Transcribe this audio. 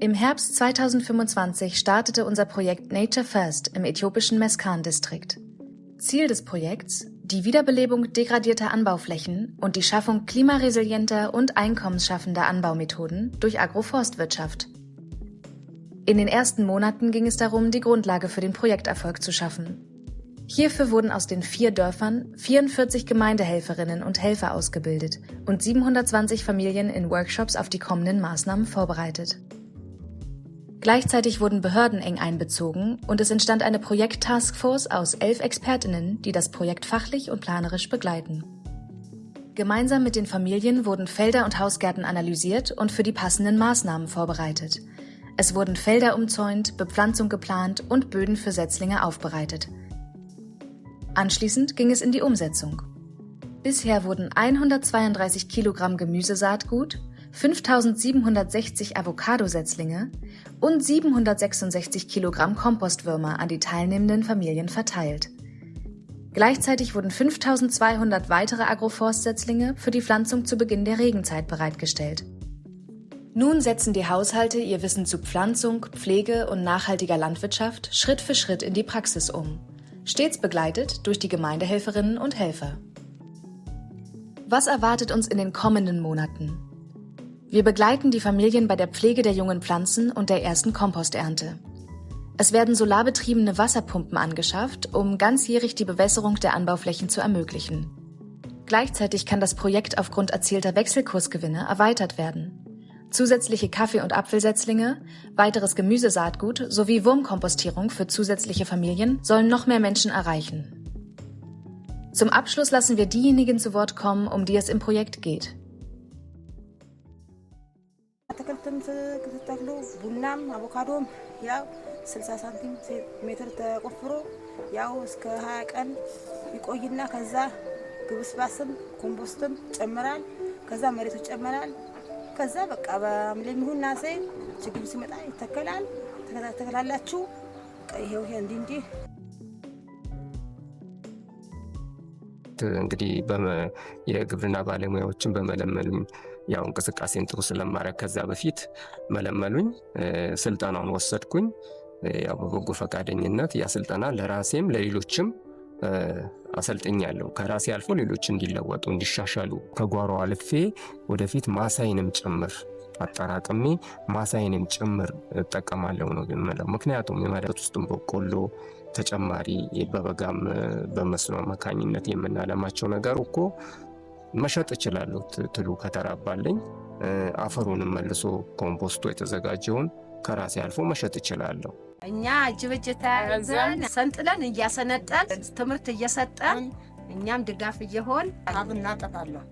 Im Herbst 2025 startete unser Projekt Nature First im äthiopischen Meskan-Distrikt. Ziel des Projekts: die Wiederbelebung degradierter Anbauflächen und die Schaffung klimaresilienter und einkommensschaffender Anbaumethoden durch Agroforstwirtschaft. In den ersten Monaten ging es darum, die Grundlage für den Projekterfolg zu schaffen. Hierfür wurden aus den 4 Dörfern 44 Gemeindehelferinnen und Helfer ausgebildet und 720 Familien in Workshops auf die kommenden Maßnahmen vorbereitet. Gleichzeitig wurden Behörden eng einbezogen und es entstand eine Projekt-Taskforce aus 11 ExpertInnen, die das Projekt fachlich und planerisch begleiten. Gemeinsam mit den Familien wurden Felder und Hausgärten analysiert und für die passenden Maßnahmen vorbereitet. Es wurden Felder umzäunt, Bepflanzung geplant und Böden für Setzlinge aufbereitet. Anschließend ging es in die Umsetzung. Bisher wurden 132 Kilogramm Gemüsesaatgut, 5.760 Avocadosetzlinge und 766 Kilogramm Kompostwürmer an die teilnehmenden Familien verteilt. Gleichzeitig wurden 5.200 weitere Agroforstsetzlinge für die Pflanzung zu Beginn der Regenzeit bereitgestellt. Nun setzen die Haushalte ihr Wissen zu Pflanzung, Pflege und nachhaltiger Landwirtschaft Schritt für Schritt in die Praxis um, stets begleitet durch die Gemeindehelferinnen und Helfer. Was erwartet uns in den kommenden Monaten? Wir begleiten die Familien bei der Pflege der jungen Pflanzen und der ersten Komposternte. Es werden solarbetriebene Wasserpumpen angeschafft, um ganzjährig die Bewässerung der Anbauflächen zu ermöglichen. Gleichzeitig kann das Projekt aufgrund erzielter Wechselkursgewinne erweitert werden. Zusätzliche Kaffee- und Apfelsetzlinge, weiteres Gemüsesaatgut sowie Wurmkompostierung für zusätzliche Familien sollen noch mehr Menschen erreichen. Zum Abschluss lassen wir diejenigen zu Wort kommen, um die es im Projekt geht. አትክልትም ክትተክሉ ቡናም አቮካዶም ያው 60 ሳንቲም ሜትር ተቆፍሮ ያው እስከ 20 ቀን ይቆይና ከዛ ግብስባስም ኮምፖስትም ጨምራል ከዛ መሬቱ ጨምራል ከዛ በቃ በአምሌም ይሁን ናሴ ችግኝ ሲመጣ ይተከላል ተከታተላላችሁ ይሄው እንዲ እንግዲህ የግብርና ባለሙያዎችን በመለመሉኝ ያው እንቅስቃሴን ጥሩ ስለማረግ ከዛ በፊት መለመሉኝ ስልጠናውን ወሰድኩኝ ያው በበጎ ፈቃደኝነት ያ ስልጠና ለራሴም ለሌሎችም አሰልጥኛለሁ ከራሴ አልፎ ሌሎች እንዲለወጡ እንዲሻሻሉ ከጓሮ አልፌ ወደፊት ማሳይንም ጭምር አጣራቅሜ ማሳይንም ጭምር ተጠቀማለሁ ነው ማለት ምክንያቱም የማዳት ውስጥም በቆሎ ተጨማሪ በበጋም በመስኖ መካኝነት የምናለማቸው ነገር እኮ መሸጥ ይችላል ትሉ ከተራባለኝ አፈሩንም መልሶ ኮምፖስቱ የተዘጋጀውን ከራሴ አልፎ መሸጥ ይችላል እኛ ጅብጅታ ሰንጥለን እያሰነጠን ትምርት እየሰጠን እኛም ድጋፍ እየሆን አብና ጠፋለሁ